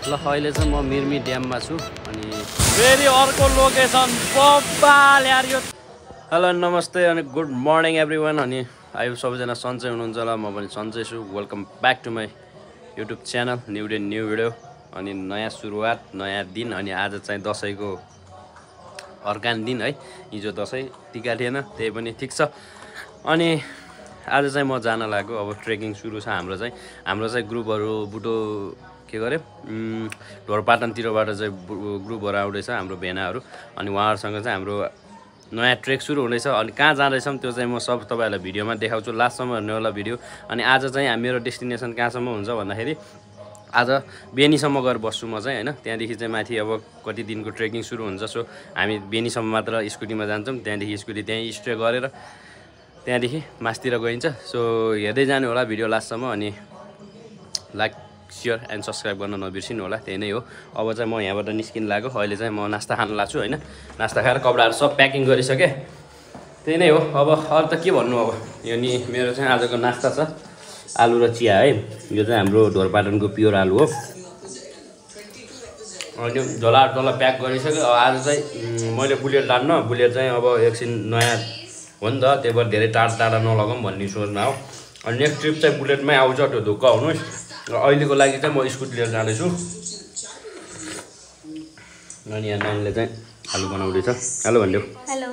ल अहिले चाहिँ म मिर्मी ड्याममा छु अनि फेरि अर्को लोकेसन बब्बाल यार यो। हेलो नमस्ते अनि गुड मर्निङ एभ्रिवान। अनि आयो सबैजना सन्चै हुनुहुन्छ होला, म पनि सन्चै छु। Welcome back to my YouTube channel. New day new video अनि नयाँ सुरुवात नयाँ दिन। अनि आज चाहिँ दसैँको अर्कान दिन है। हिजो दसैँ टिका थिएन, त्यही पनि ठिक छ। अनि आज चाहिँ म जान लाग्यो, अब ट्रेकिङ सुरु छ हाम्रो चाहिँ ग्रुपहरू बुटो के गरे ढोरपाटनतिरबाट चाहिँ ग्रुपहरू आउँदैछ हाम्रो भेनाहरू। अनि उहाँहरूसँग चाहिँ हाम्रो नयाँ ट्रेक सुरु हुँदैछ। अनि कहाँ जाँदैछौँ त्यो चाहिँ म सब तपाईँहरूलाई भिडियोमा देखाउँछु, लास्टसम्म हेर्नु होला भिडियो। अनि आज चाहिँ मेरो डेस्टिनेसन कहाँसम्म हुन्छ भन्दाखेरि आज बेनीसम्म गएर बस्छु म चाहिँ होइन। त्यहाँदेखि चाहिँ माथि अब कति दिनको ट्रेकिङ सुरु हुन्छ। सो हामी बेनीसम्म मात्र स्कुटीमा जान्छौँ, त्यहाँदेखि स्कुटी त्यहीँ स्टे गरेर त्यहाँदेखि मासतिर गइन्छ। सो हेर्दै जानु होला भिडियो लास्टसम्म। अनि लाइक सेयर एन्ड सब्सक्राइब गर्न नबिर्सिनु होला। त्यही नै हो। अब चाहिँ म यहाँबाट निस्किन लाग्यो। अहिले चाहिँ म नास्ता खान लाग्छु होइन। नास्ता खाएर कपडाहरू सब प्याकिङ गरिसकेँ। त्यही नै हो। अब अरू त के भन्नु, अब यो नि मेरो चाहिँ आजको नास्ता छ आलु र चिया है। यो चाहिँ हाम्रो ढोरपाटनको प्योर आलु हो। अनि झोला प्याक गरिसक्यो। अब आज चाहिँ मैले बुलेट लान्न, बुलेट चाहिँ अब एकछिन नयाँ हो नि त, त्यही भएर धेरै टाढा नलगाउँ भन्ने सोचमा हो। अनि नेक्स्ट ट्रिप चाहिँ बुलेटमै आउँछ, त्यो ढुक्क हुनुहोस्। र अहिलेको लागि चाहिँ म स्कुटी लिएर जाँदैछु। अनि यहाँ नानीले चाहिँ आलु बनाउँदैछ। हेलो भनिदेऊ। हेलो।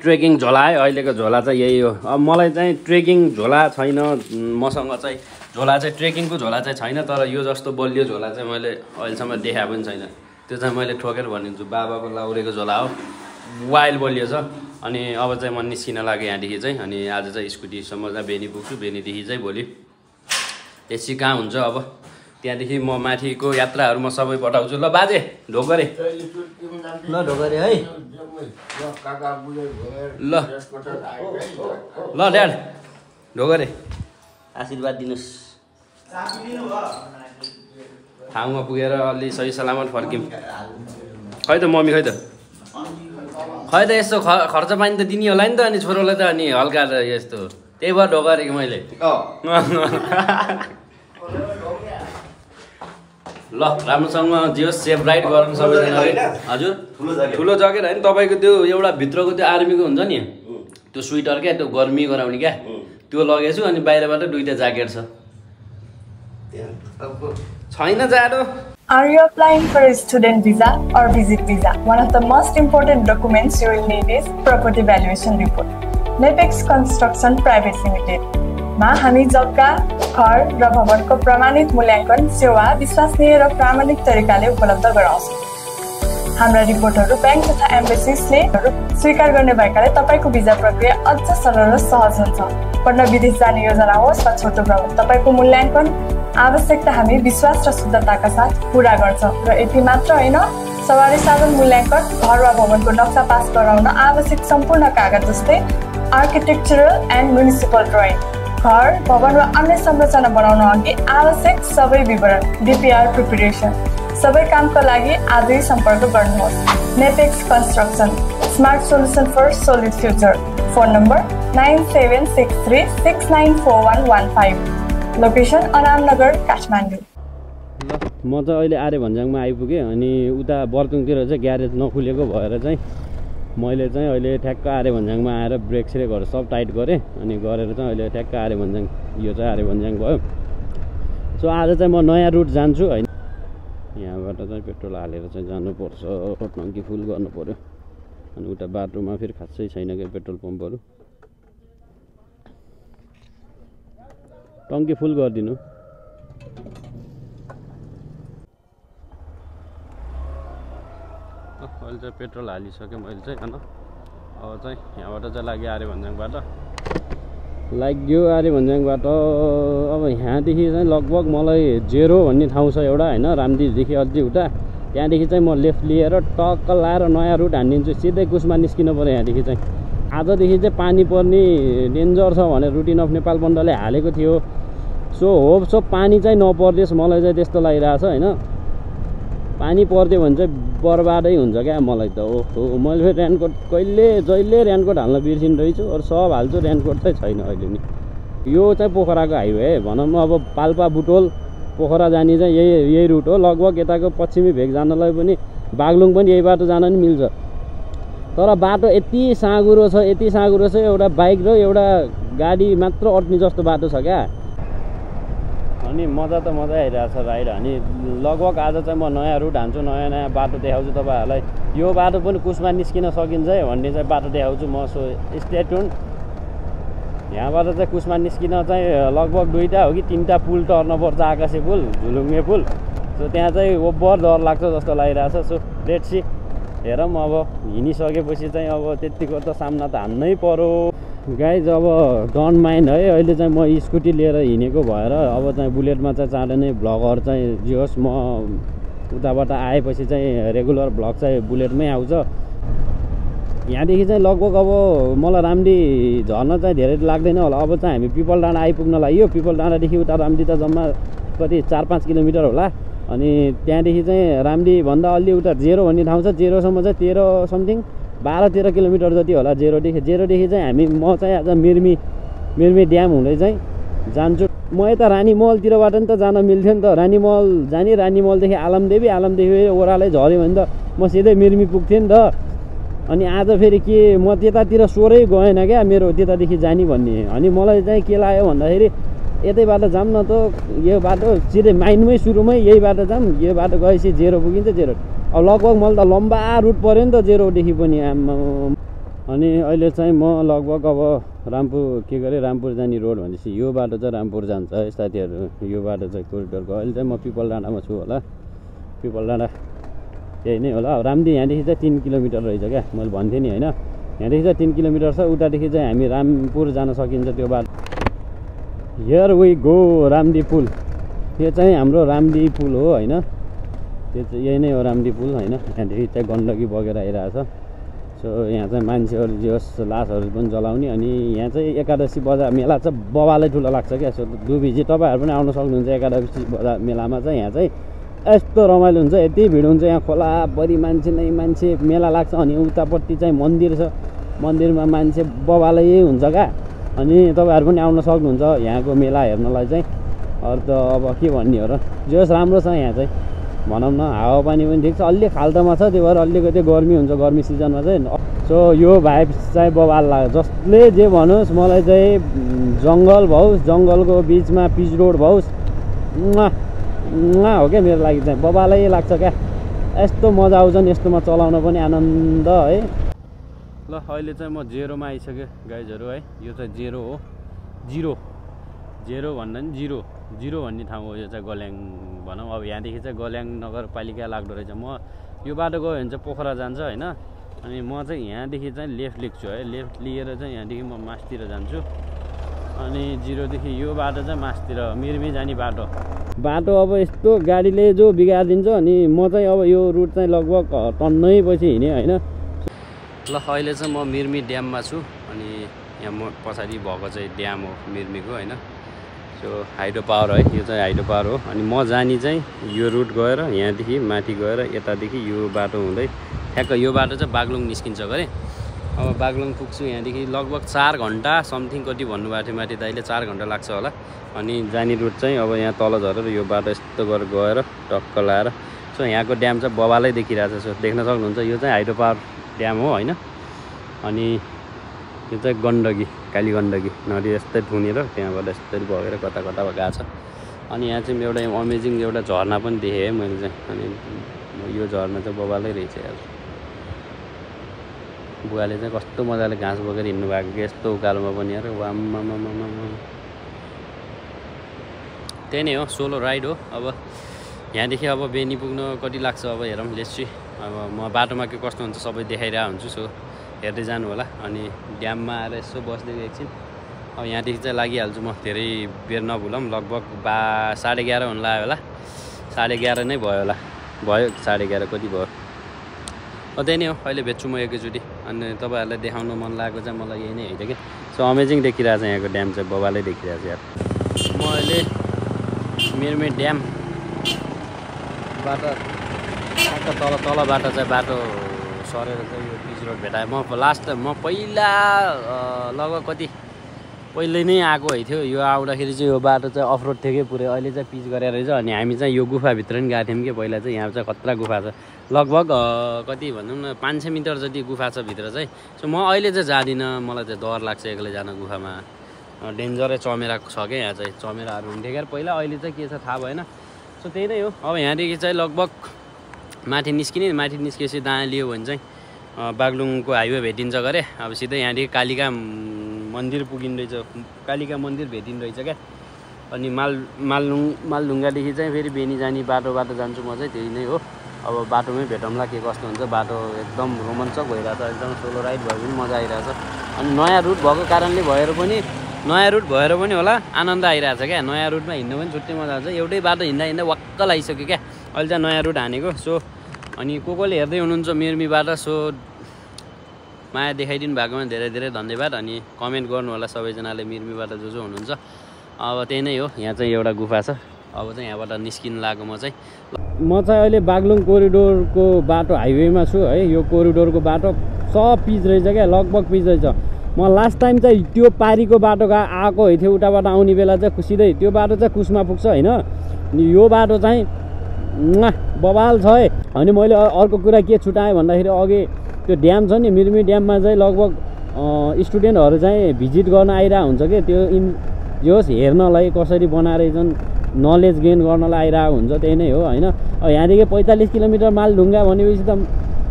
ट्रेकिङ झोला है, अहिलेको झोला चाहिँ यही हो। अब मलाई चाहिँ ट्रेकिङ झोला छैन, मसँग चाहिँ झोला चाहिँ ट्रेकिङको झोला चाहिँ छैन। तर यो जस्तो बलियो झोला चाहिँ मैले अहिलेसम्म देखाएको पनि छैन। त्यो चाहिँ मैले ठोकेर भनिदिन्छु, बाबाको लाउरेको झोला हो, वाइल्ड बलियो छ। अनि अब चाहिँ म निस्किन लाग्यो यहाँदेखि चाहिँ। अनि आज चाहिँ स्कुटीसम्म चाहिँ बेनी पुग्छु, बेनीदेखि चाहिँ भोलि त्यसै कहाँ हुन्छ। अब त्यहाँदेखि म माथिको यात्राहरू म सबै पठाउँछु। ल बाजे ढोकरे, ल ढोकरे है, ल ड्याड ढोकरे आशीर्वाद दिनुहोस्। ठाउँमा पुगेर अलि सही सलामत फर्क्यौँ। खै त मम्मी, खै त यस्तो खर्च पानी त दिने होला नि त। अनि छोरोलाई त अनि हल्का त यस्तो, त्यही भएर ढोकारेको मैले। ल राम्रोसँग जियोस्, सेफ राइड गरौँ सबैजनाले। हजुर ठुलो ज्याकेट होइन, तपाईँको त्यो एउटा भित्रको त्यो आर्मीको हुन्छ नि त्यो स्वेटर क्या, त्यो गर्मी गराउने क्या, त्यो लगेछु। अनि बाहिरबाट दुईवटा ज्याकेट छ, छैन जाडो। Are you applying for a student visa or visit visa? One of the most important documents you will need is property valuation report. Napex Construction Private Limited मा हामी जग्गा, घर र भवनको प्रमाणित मूल्याङ्कन सेवा विश्वसनीय र प्रामाणिक तरिकाले उपलब्ध गराउँछौँ। हाम्रा रिपोर्टहरू ब्याङ्क तथा एम्बेसीले स्वीकार गर्ने भएकाले तपाईँको भिजा प्रक्रिया अझ सरल र सहज हुन्छ। पढ्न विदेश जाने योजना होस् वा छोटो भ्रमण, तपाईँको मूल्याङ्कन आवश्यकता हामी विश्वास र शुद्धताका साथ पूरा गर्छौँ। र यति मात्र होइन, सवारी साधन मूल्याङ्कन, घर वा भवनको नक्सा पास गराउन आवश्यक सम्पूर्ण कागज जस्तै आर्किटेक्चरल एन्ड म्युनिसिपल ड्रइङ, घर भवन वा अन्य संरचना बनाउन अघि आवश्यक सबै विवरण, डिपिआर प्रिपरेसन, सबै कामका लागि आजै सम्पर्क गर्नुहोस्। Nepex construction, smart solution for solid future. Phone number 9763694115, location Aramnagar Kathmandu. ल म चाहिँ अहिले आर्य भन्ज्याङमा आइपुगेँ। अनि उता बर्तुङतिर चाहिँ ग्यारेज नखुलेको भएर चाहिँ मैले चाहिँ अहिले ठ्याक्क आर्य भन्ज्याङमा आएर ब्रेक स्रेकहरू सब टाइट गरेँ। अनि गरेर चाहिँ अहिले ठ्याक्क आर्य भन्ज्याङ, यो चाहिँ आर्य भन्ज्याङ भयो। सो आज चाहिँ म नयाँ रुट जान्छु होइन। यहाँबाट चाहिँ पेट्रोल हालेर चाहिँ जानुपर्छ, टङ्की फुल गर्नु पऱ्यो। अनि उता बाटोमा फेरि खासै छैन क्या पेट्रोल पम्पहरू, टङ्की फुल गरिदिनु। अहिले चाहिँ पेट्रोल हालिसकेँ मैले चाहिँ होइन। अब चाहिँ यहाँबाट चाहिँ लाग्यो आर्य भन्ज्याङबाट, लाग्यो आर्य भन्ज्याङबाट। अब यहाँदेखि चाहिँ लगभग मलाई जेरो भन्ने ठाउँ छ एउटा होइन, रामदिरदेखि अझै उता। त्यहाँदेखि चाहिँ म लेफ्ट लिएर टक्क लाएर नयाँ रुट हानिदिन्छु, सिधै कुसमा निस्किनु पऱ्यो। यहाँदेखि चाहिँ आजदेखि चाहिँ पानी पर्ने डेन्जर छ भनेर रुटिन अफ नेपाल बन्दले हालेको थियो। सो होप सो पानी चाहिँ नपर्देस्, मलाई चाहिँ त्यस्तो लागिरहेछ होइन। पानी परिदियो भने चाहिँ बर्बादै हुन्छ क्या मलाई त। ओहो, मैले फेरि रेनकोट जहिले रेनकोट हाल्न बिर्सिनु रहेछु। अरू सब हाल्छु, रेनकोट चाहिँ छैन अहिले नि। यो चाहिँ पोखराको हाइवे भनौँ न। अब पाल्पा बुटोल पोखरा जाने चाहिँ यही रुट हो। लगभग यताको पश्चिमी भेग जानलाई पनि बागलुङ पनि यही बाटो जान नि मिल्छ। तर बाटो यति साँघुरो छ एउटा बाइक र एउटा गाडी मात्र अट्ने जस्तो बाटो छ क्या। अनि मजा त मजा आइरहेछ राइड। अनि लगभग आज चाहिँ म नयाँ रुट हान्छु, नयाँ बाटो देखाउँछु तपाईँहरूलाई। यो बाटो पनि कुसमा निस्किन सकिन्छ है भन्ने चाहिँ बाटो देखाउँछु म। So stay tune. यहाँबाट चाहिँ कुसमा निस्किन चाहिँ लगभग 2टा हो कि 3टा पुल टर्नुपर्छ, आकाशे पुल, झुलुङ्गे पुल। सो त्यहाँ चाहिँ ओभर डर लाग्छ जस्तो लागिरहेछ। सो लेट्स सी, हेरौँ अब हिँडिसकेपछि चाहिँ अब त्यतिको त सामना त हान्नै पर्यो गाइज। अब डोन्ट माइन्ड है, अहिले चाहिँ म स्कुटी लिएर हिँडेको भएर अब चाहिँ बुलेटमा चाहिँ चाँडै नै भ्लगहरू चाहिँ जे होस् म उताबाट आएपछि चाहिँ रेगुलर भ्लग चाहिँ बुलेटमै आउँछ। यहाँदेखि चाहिँ लगभग अब मलाई रामडी झर्न चाहिँ धेरै लाग्दैन होला। अब चाहिँ हामी पिपल डाँडा आइपुग्न लाग्यो। पिपल डाँडादेखि उता रामडी त जम्मा कति 4-5 किलोमिटर होला। अनि त्यहाँदेखि चाहिँ रामडी भन्दा अलि उता जेरो भन्ने ठाउँ छ, जेरोसम्म चाहिँ 13 समथिङ 12-13 किलोमिटर जति होला जेरोदेखि चाहिँ हामी म चाहिँ आज मिर्मी ड्याम हुँदै चाहिँ जान्छु। म यता रानीमहलतिरबाट नि त जान मिल्थ्यो नि त, रानीमहल जाने, रानीमहलदेखि आलमदेवी ओह्रालै झऱ्यो भने त म सिधै मिर्मी पुग्थेँ नि त। अनि आज फेरि के म त्यतातिर सोरै गएन क्या मेरो त्यतादेखि जाने भन्ने। अनि मलाई चाहिँ के लाग्यो भन्दाखेरि यतैबाट जाऊँ न त, यो बाटो सिधै माइनमै सुरुमै यही बाटो जाऊँ, यो बाटो गएपछि जेरो पुगिन्छ। जेरो अब लगभग मलाई त लम्बा रुट पऱ्यो नि त जेरोदेखि पनि। अनि अहिले चाहिँ म लगभग अब रामपुर जाने रोड भनेपछि यो बाटो चाहिँ रामपुर जान्छ है साथीहरू। यो बाटो चाहिँ कोरिडोरको। अहिले चाहिँ म पिपल डाँडामा छु होला। पिपल डाँडा यही नै होला। रामडी यहाँदेखि चाहिँ 3 किलोमिटर रहेछ क्या, मैले भन्थेँ नि होइन। यहाँदेखि चाहिँ 3 किलोमिटर छ, उतादेखि चाहिँ हामी रामपुर जान सकिन्छ त्यो बाटो। हियर वी गो रामडी पुल। यो चाहिँ हाम्रो रामडी पुल हो होइन, त्यो चाहिँ यही नै हो रामडी पुल होइन। यहाँदेखि चाहिँ गण्डकी बगेर आइरहेछ। सो यहाँ चाहिँ मान्छेहरू जे होस् लासहरू पनि जलाउने। अनि यहाँ चाहिँ एकादशी बजार मेला चाहिँ बबालै ठुलो लाग्छ क्या। सो डु भिजिट, तपाईँहरू पनि आउन सक्नुहुन्छ एकादशी बजार मेलामा चाहिँ। यहाँ चाहिँ यस्तो रमाइलो हुन्छ, यति भिड हुन्छ यहाँ, खोलाभरि मान्छे नै मान्छे, मेला लाग्छ। अनि उतापट्टि चाहिँ मन्दिर छ, मन्दिरमा मान्छे बबालै हुन्छ क्या। अनि तपाईँहरू पनि आउन सक्नुहुन्छ यहाँको मेला हेर्नलाई चाहिँ। अरू त अब के भन्ने हो र, जे होस् राम्रो छ यहाँ चाहिँ भनौँ न। हावापानी पनि ठिक छ, अलि खाल्टोमा छ, त्यही भएर अलिकति गर्मी हुन्छ गर्मी सिजनमा चाहिँ। सो यो भाइब चाहिँ बबाल लाग्छ। जसले जे भनोस्, मलाई चाहिँ जङ्गल भओस्, जङ्गलको बिचमा पिच रोड भओस्, हो क्या मेरो लागि चाहिँ बबालै लाग्छ क्या। यस्तो मजा आउँछ नि यस्तोमा चलाउन पनि आनन्द है। ल अहिले चाहिँ म जेरोमा आइसकेँ गाइजहरू है। यो चाहिँ जेरो हो, जेरो भन्दा नि जिरो भन्ने ठाउँ हो यो चाहिँ, गल्याङ भनौँ। अब यहाँदेखि चाहिँ गल्याङ नगरपालिका लाग्दो रहेछ। म यो बाटो गयो भने चाहिँ पोखरा जान्छ होइन। अनि म चाहिँ यहाँदेखि चाहिँ लेफ्ट लिन्छु है, लेफ्ट लिएर चाहिँ यहाँदेखि म मासतिर जान्छु। अनि जिरोदेखि यो बाटो चाहिँ मासतिर मिर्मी जाने बाटो अब यस्तो गाडीले जो बिगारिदिन्छ। अनि म चाहिँ अब यो रुट चाहिँ लगभग टन्नै पछि हिँडेँ होइन। ल अहिले चाहिँ म मिर्मी ड्याममा छु। अनि यहाँ म पछाडि भएको चाहिँ ड्याम हो मिर्मीको होइन। सो हाइड्रो पावर है, यो चाहिँ हाइड्रो पावर हो। अनि म जाने चाहिँ यो रुट गएर यहाँदेखि माथि गएर यतादेखि यो बाटो हुँदै ठ्याक्क यो बाटो चाहिँ बागलुङ निस्किन्छ गरे। अब बागलुङ पुग्छु यहाँदेखि लगभग 4 घन्टा समथिङ कति भन्नुभएको थियो माथि दाइले, 4 घन्टा लाग्छ होला। अनि जाने रुट चाहिँ अब यहाँ तल झरेर यो बाटो यस्तो गरेर गएर टक्क लाएर। सो यहाँको ड्याम चाहिँ बबालै देखिरहेछ। सो देख्न सक्नुहुन्छ यो चाहिँ हाइड्रो पावर ड्याम हो होइन। अनि यो चाहिँ गण्डकी, काली गण्डकी नदी यस्तै थुनेर त्यहाँबाट यस्तै बगेर कता गएको छ। अनि यहाँ चाहिँ एउटा अमेजिङ एउटा झरना पनि देखेँ है मैले चाहिँ। अनि यो झरना चाहिँ बबालै रहेछ यार। बुवाले चाहिँ कस्तो मजाले घाँस बोकेर हिँड्नु भएको कि यस्तो उकालोमा पनि यार। वाम्मामामामा त्यही नै हो, सोलो राइड हो। अब यहाँदेखि अब बेनी पुग्न कति लाग्छ अब हेरौँ, लेट्स सी। अब म बाटोमा के कस्तो हुन्छ सबै देखाइरहेको हुन्छु। सो हेर्दै जानु होला। अनि ड्याममा आएर यसो बस्दै एकछिन। अब यहाँदेखि चाहिँ लागिहाल्छु म, धेरै बेर नभुलौँ। लगभग 11:30 हुन लाग्यो होला, 11:30 नै भयो होला, भयो 11:30 कति भयो। त्यही नै हो, अहिले भेट्छु म एकैचोटि। अनि तपाईँहरूलाई देखाउनु मन लागेको चाहिँ मलाई यही नै होइन कि। सो अमेजिङ देखिरहेको छ यहाँको ड्याम चाहिँ, बबालै देखिरहेको छ यार। म अहिले मिर्मी ड्यामबाट तलबाट चाहिँ बाटो सरेर चाहिँ यो पिच रोड भेटाएँ। म पहिला लगभग कति पहिले नै आएको थियो। यो आउँदाखेरि चाहिँ यो बाटो चाहिँ अफरोड थियो कि पुरै, अहिले चाहिँ पिच गरेर रहेछ। अनि हामी चाहिँ यो गुफाभित्र पनि गएको थियौँ कि पहिला चाहिँ। यहाँ चाहिँ खतरा गुफा छ, लगभग कति भनौँ न 500 मिटर जति गुफा छ भित्र चाहिँ। सो म अहिले चाहिँ जाँदिनँ, मलाई चाहिँ डर लाग्छ एक्लै जान गुफामा, डेन्जरै चमेरा छ क्या यहाँ चाहिँ, चमेराहरू हुन्थ्यो क्या पहिला, अहिले चाहिँ के छ थाहा भएन। सो त्यही नै हो। अब यहाँदेखि चाहिँ लगभग माथि निस्किने, माथि निस्केपछि दायाँ लियो भने चाहिँ बागलुङको हाइवे भेटिन्छ गरे। अब सिधै यहाँदेखि कालिका मन्दिर पुगिँदो रहेछ, कालिका मन्दिर भेटिँदो रहेछ क्या। अनि मालढुङ्गादेखि चाहिँ फेरि बेनी जाने बाटो जान्छु म चाहिँ, त्यही नै हो। अब बाटोमै भेटौँला के कस्तो हुन्छ। बाटो एकदम रोमाञ्चक भइरहेछ, एकदम सोलो राइड भयो पनि मजा आइरहेछ। अनि नयाँ रुट भएको कारणले नयाँ रुट भएर पनि होला आनन्द आइरहेछ क्या। नयाँ रुटमा हिँड्नु पनि छुट्टै मजा आउँछ। एउटै बाटो हिँड्दा वाक्क लागिसक्यो क्या, अहिले चाहिँ नयाँ रुट हानेको। सो अनि कोले हेर्दै हुनुहुन्छ मिर्मीबाट, सो माया देखाइदिनु भएकोमा धेरै धेरै धन्यवाद। अनि कमेन्ट गर्नु होला सबैजनाले मिर्मीबाट जो हुनुहुन्छ। अब त्यही नै हो, यहाँ चाहिँ एउटा गुफा छ। अब चाहिँ यहाँबाट निस्किन लाग्यो म चाहिँ अहिले बागलुङ कोरिडोरको बाटो हाइवेमा छु है। यो कोरिडोरको बाटो सब पिच रहेछ क्या, लगभग पिच रहेछ। म लास्ट टाइम चाहिँ त्यो पारीको बाटो आएको थियो, उताबाट आउने बेला चाहिँ सिधै त्यो बाटो चाहिँ कुसमा पुग्छ होइन। यो बाटो चाहिँ बवाल छ है। अनि मैले अर्को कुरा के छुटाएँ भन्दाखेरि अघि त्यो ड्याम छ नि, मिर्मी ड्याममा चाहिँ लगभग स्टुडेन्टहरू चाहिँ भिजिट गर्न आइरहेको हुन्छ कि, त्यो जोस् हेर्नलाई कसरी बनाएछन्, नलेज गेन गर्नलाई आइरहेको हुन्छ। त्यही नै हो होइन। अब यहाँदेखि 45 किलोमिटर मालढुङ्गा भनेपछि त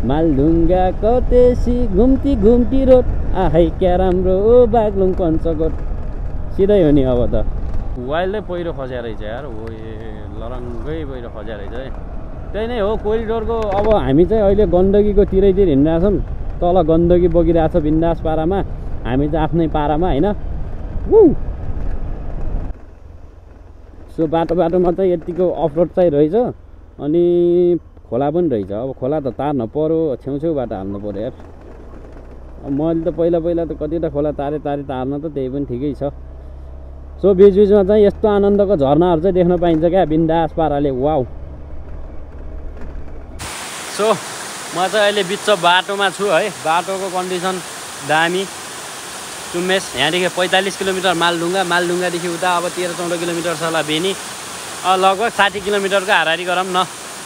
मालढुङ्गा कतेसी घुम्ती रोड, आहै क्या राम्रो ओ बागलुङ पञ्चकोट, सिधै हो नि। अब त वाइल्डै पहिरो खस्या रहेछ यार, हो लरङ्गै पहिरो खस्या रहेछ है। त्यही नै हो कोरिडोरको। अब हामी चाहिँ अहिले गण्डकीको तिरैतिर हिँडिरहेछौँ, तल गण्डकी बगिरहेछ बिन्दास पारामा, हामी चाहिँ आफ्नै पारामा होइन। सो बाटोमा चाहिँ यतिको अफरोड चाहिँ रहेछ। अनि खोला पनि रहेछ। अब खोला त तार्न पऱ्यो, छेउछेउबाट हाल्नु पऱ्यो यार। अब मैले त पहिला त कतिवटा खोला तार्न त त्यही पनि ठिकै छ। सो बिचबिचमा चाहिँ यस्तो आनन्दको झरनाहरू चाहिँ देख्न पाइन्छ क्या बिन्दास पाराले। वाउ। सो म चाहिँ अहिले बिच बाटोमा छु है। बाटोको कन्डिसन दामी चुम्मेस। यहाँदेखि 45 किलोमिटर मालढुङ्गादेखि उता अब 13-14 किलोमिटर छ होला बेनी, लगभग 60 किलोमिटरको हाराहारी गरौँ न,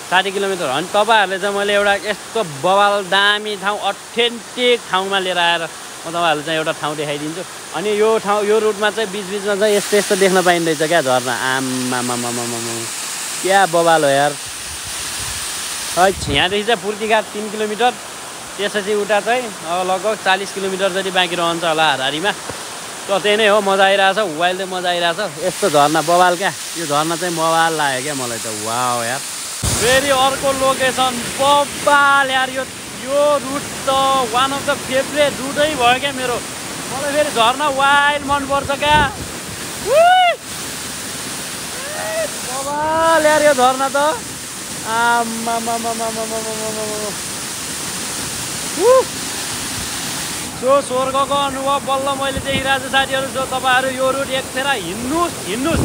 60 किलोमिटर। अनि तपाईँहरूले चाहिँ मैले एउटा यस्तो बवाल दामी ठाउँ, अथेन्टिक ठाउँमा लिएर आएर म तपाईँहरूलाई चाहिँ एउटा ठाउँ देखाइदिन्छु। अनि यो रुटमा चाहिँ बिचबिचमा चाहिँ यस्तो देख्न पाइँदैछ क्या झर्ना। आम्मामामामामा क्या बवाल हो यार। यहाँदेखि चाहिँ पूर्तिघाट 3 किलोमिटर, त्यसपछि उता चाहिँ लगभग 40 किलोमिटर जति बाँकी रहन्छ होला हाराहारीमा। त त्यही नै हो, मजा आइरहेछ, वाइल्डै मजा आइरहेछ। यस्तो झर्ना बवाल क्या, यो झर्ना चाहिँ बवाल लाग्यो क्या मलाई त। वाउ यार, फेरि अर्को लोकेसन बवाल यार। यो रुट त वान अफ द फेभरेट रुटै भयो क्या मेरो। मलाई फेरि झर्ना वाइल्ड मनपर्छ क्या, बवाल यार यो झर्ना त। सो स्वर्गको अनुभव बल्ल मैले देखिरहेको छु साथीहरू। जो तपाईँहरू यो रुट एकखेर हिँड्नुहोस्,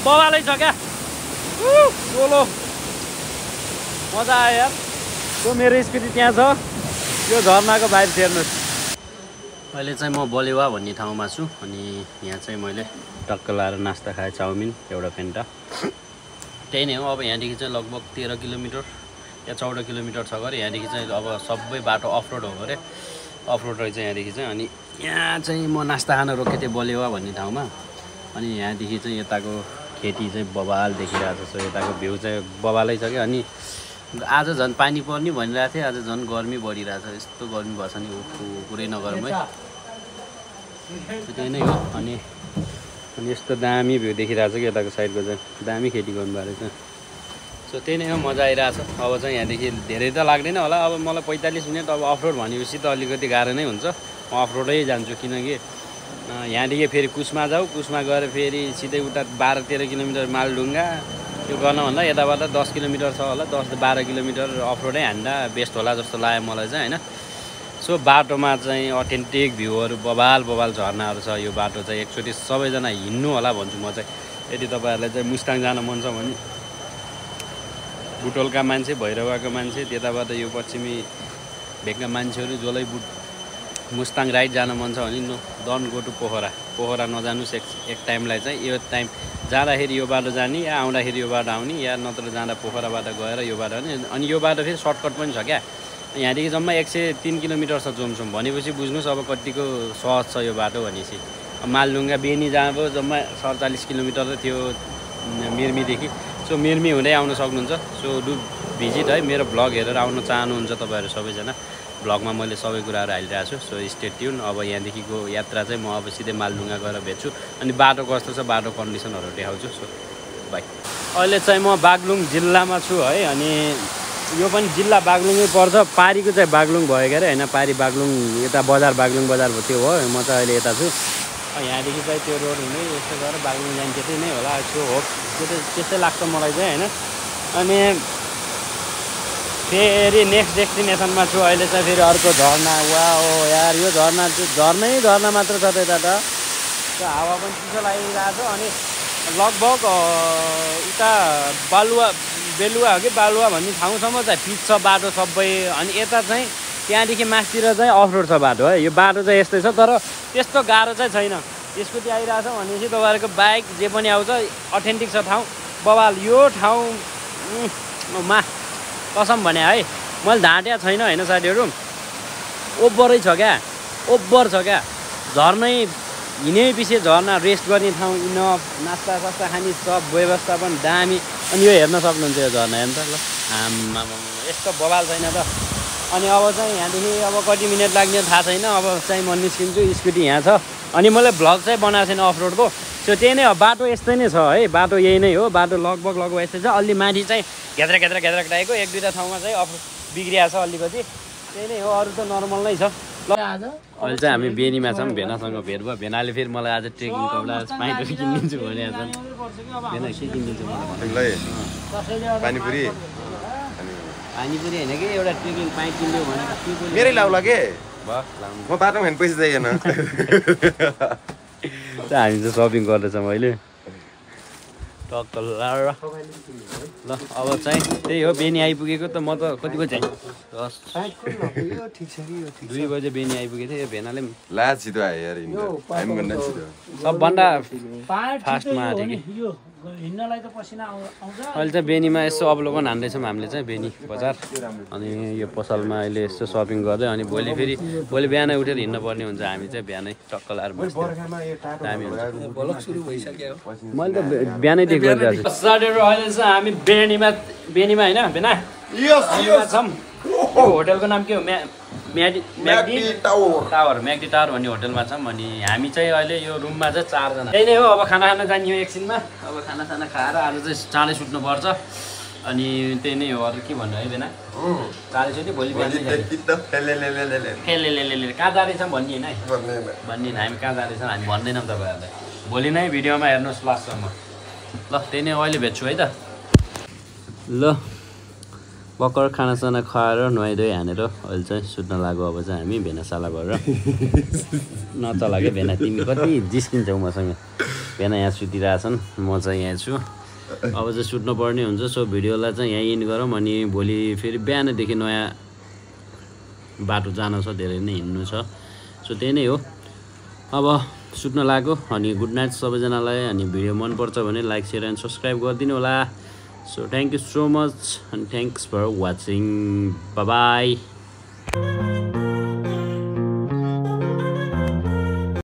बवालै छ क्या, सोलो मजा आयो यार। सो मेरो स्पिड त्यहाँ छ, यो झर्नाको भाइब हेर्नुहोस्। अहिले चाहिँ म बलेवा भन्ने ठाउँमा छु। अनि यहाँ चाहिँ मैले टक्क लाएर नास्ता खाएँ, चाउमिन एउटा फेन्टा, त्यही नै हो। अब यहाँदेखि चाहिँ लगभग 13 किलोमिटर या 14 किलोमिटर छ गरे। यहाँदेखि चाहिँ अब सबै बाटो अफरोड हो गरे, अफरोड रहेछ यहाँदेखि चाहिँ। अनि यहाँ चाहिँ म नास्ता खान रोकेको थिएँ बलेवा भन्ने ठाउँमा। अनि यहाँदेखि चाहिँ यताको खेती चाहिँ बवाल देखिरहेको छ। सो यताको भ्यू चाहिँ बवालै छ क्या। अनि आज झन् पानी पर्ने भनिरहेको थिएँ, आज झन् गर्मी बढिरहेछ। यस्तो गर्मी भएछ नि, कुरै नगरौँ है। त्यही नै हो। अनि यस्तो दामी भ्यू देखिरहेको छ कि यताको साइडको चाहिँ दामी खेती गर्नुभएको रहेछ। सो त्यही नै हो, मजा आइरहेछ। अब चाहिँ यहाँदेखि धेरै त लाग्दैन होला। अब मलाई 45 मिनट। अब अफरोड भनेपछि त अलिकति गाह्रो नै हुन्छ। म अफरोडै जान्छु, किनकि यहाँदेखि फेरि कुसमा जाऊ, कुसमा गएर फेरि सिधै उता 12-13 किलोमिटर मालढुङ्गा त्यो गर्नुभन्दा यताबाट 10 किलोमिटर छ होला, 10-12 किलोमिटर अफरोडै हान्दा बेस्ट होला जस्तो लाग्यो मलाई चाहिँ होइन। सो बाटोमा चाहिँ अथेन्टिक भ्यूहरू, बवाल झर्नाहरू छ। यो बाटो चाहिँ एकचोटि सबैजना हिँड्नु होला भन्छु म चाहिँ। यदि तपाईँहरूलाई चाहिँ मुस्ताङ जान मन छ भने, बुटोलका मान्छे, भैरवाका मान्छे, त्यताबाट यो पश्चिमी भेगका मान्छेहरू जसलाई मुस्ताङ राइड जान मन छ भने डोन्ट गो टु पोखरा नजानुस् एक टाइमलाई चाहिँ यो टाइम जाँदाखेरि यो बाटो जाने या आउँदाखेरि यो बाटो आउने या नत्र जाँदा पोखराबाट गएर यो बाटो आउने अनि यो बाटो फेरि सर्टकट पनि छ क्या यहाँदेखि जम्मा 103 किलोमिटर छ जोमसोम भनेपछि बुझ्नुहोस् अब कतिको सहज छ यो बाटो भनेपछि मालडुङ्गा बेनी जहाँ अब जम्मा 47 किलोमिटर थियो मिर्मीदेखि सो मिर्मी हुँदै आउन सक्नुहुन्छ सो डु भिजिट है मेरो भ्लग हेरेर आउन चाहनुहुन्छ तपाईँहरू सबैजना भ्लगमा मैले सबै कुराहरू हालिरहेको छु सो स्टे ट्युन अब यहाँदेखिको यात्रा चाहिँ म अब सिधै मालडुङ्गा गएर भेट्छु अनि बाटो कस्तो छ बाटो कन्डिसनहरू देखाउँछु सो बाई अहिले चाहिँ म बागलुङ जिल्लामा छु है अनि यो पनि जिल्ला बागलुङै पर्छ पारीको चाहिँ बागलुङ भयो के अरे होइन पारी बागलुङ यता बजार बागलुङ बजार त्यो हो म चाहिँ अहिले यता छु यहाँदेखि चाहिँ त्यो रोड हुँदै यस्तो गरेर बागलुङ जाने त्यतै नै होला यसो हो त्यस्तै लाग्छ मलाई चाहिँ होइन अनि फेरि नेक्स्ट डेस्टिनेसनमा छु अहिले चाहिँ फेरि अर्को झर्ना वा हो यार यो झर्ना चाहिँ झर्ना मात्र छ त यता त हावा पनि चिसो लागिरहेको छ अनि लगभग उता बेलुवा हो कि बालुवा भन्ने ठाउँसम्म चाहिँ पिच छ बाटो सबै अनि यता चाहिँ त्यहाँदेखि मासतिर चाहिँ अफ रोड छ बाटो है यो बाटो चाहिँ यस्तै छ तर त्यस्तो गाह्रो चाहिँ छैन स्कुटी आइरहेछ भनेपछि तपाईँहरूको बाइक जे पनि आउँछ अथेन्टिक छ ठाउँ बवाल यो ठाउँमा कसम भने है मैले ढाँट्या छैन होइन साथीहरू ओभरै छ क्या ओभर छ क्या झर्नै हिँडे पछि झर्ना रेस्ट गर्ने ठाउँ इनफ नास्ता सास्ता खाने सब व्यवस्था पनि दामी अनि यो हेर्न सक्नुहुन्छ यो झर्ना हेर्नु त ल आम्मा यस्तो बवाल छैन त अनि अब चाहिँ यहाँदेखि अब कति मिनट लाग्ने थाहा छैन अब चाहिँ म निस्किन्छु स्कुटी यहाँ छ अनि मैले भ्लग चाहिँ बनाएको छैन अफ रोडको सो त्यही नै हो बाटो यस्तै नै छ है बाटो यही नै हो बाटो लगभग यस्तै छ अलि माथि चाहिँ घेद्रा टाइपको एक दुईवटा ठाउँमा चाहिँ अफ बिग्रिएको छ अलिकति त्यही नै हो अरू त नर्मल नै छ ल अहिले चाहिँ हामी बेनीमा छौँ भेनासँग भेट भयो भेनाले फेरि मलाई आज ट्रेकिङको बेला पाइन्टहरू किनिदिन्छु भनेको छन् भेना के किनिदिन्छु मलाई पानीपुरी होइन कि एउटा ट्रेकिङ पाइन्ट किनिदियो भनेर मेरै लाउला के म बाटोमा हेर्नु पैसा चाहिएन हामी चाहिँ सपिङ गर्दैछौँ अहिले टक्क ल अब चाहिँ त्यही हो बेनी आइपुगेको त म त कति बजी 2 बजे बेनी आइपुगेको थिएँ भेनाले ला छिटो आयो यार सबभन्दा फास्टमा आएको थियो कि अहिले चाहिँ बेनीमा यसो अवलोकन हान्दैछौँ हामीले चाहिँ बेनी बजार अनि यो पसलमा अहिले यसो सपिङ गर्दै अनि भोलि बिहानै उठेर हिँड्नु पर्ने हुन्छ हामी चाहिँ बिहानै टक्क लाएर दामी हुन्छ मैले त बिहानैदेखि गरिरहेको छु साथीहरू अहिले चाहिँ हामी बेनीमा होइन भेना छौँ यो होटलको नाम के हो म्याग्डी टावर भन्ने होटलमा छौँ अनि हामी चाहिँ अहिले यो रुममा चाहिँ 4 जना त्यही नै हो अब खाना खान जाने हो एकछिनमा अब खाना खाएर आज चाहिँ चाँडै सुत्नुपर्छ अनि त्यही नै हो अरू के भन्नु है बेना चाँडै सुत्यो भोलि बिहान कहाँ जाँदैछौँ भन्ने होइन है भन्ने हामी कहाँ जाँदैछौँ हामी भन्दैनौँ तपाईँहरूलाई भोलि नै भिडियोमा हेर्नुहोस् लास्टसम्म ल त्यही नै अहिले भेट्छु है त ल भर्खर खानासाना खुवाएर नुहाइधुवाइ हानेर अहिले चाहिँ सुत्न लाग्यो अब चाहिँ हामी भेनासाला भएर नचला क्या भेना तिमी कति जिस्किन्छौ मसँग भेना यहाँ सुतिरहेछन् म चाहिँ यहाँ छु अब चाहिँ सुत्नु पर्ने हुन्छ सो भिडियोलाई चाहिँ यहाँ इन्ड गरौँ अनि भोलि फेरि बिहानदेखि नयाँ बाटो जान छ धेरै नै हिँड्नु छ सो त्यही नै हो अब सुत्न लाग्यो अनि गुड नाइट सबैजनालाई अनि भिडियो मनपर्छ भने लाइक सेयर एन्ड सब्सक्राइब गरिदिनु होला So thank you so much and thanks for watching. Bye bye.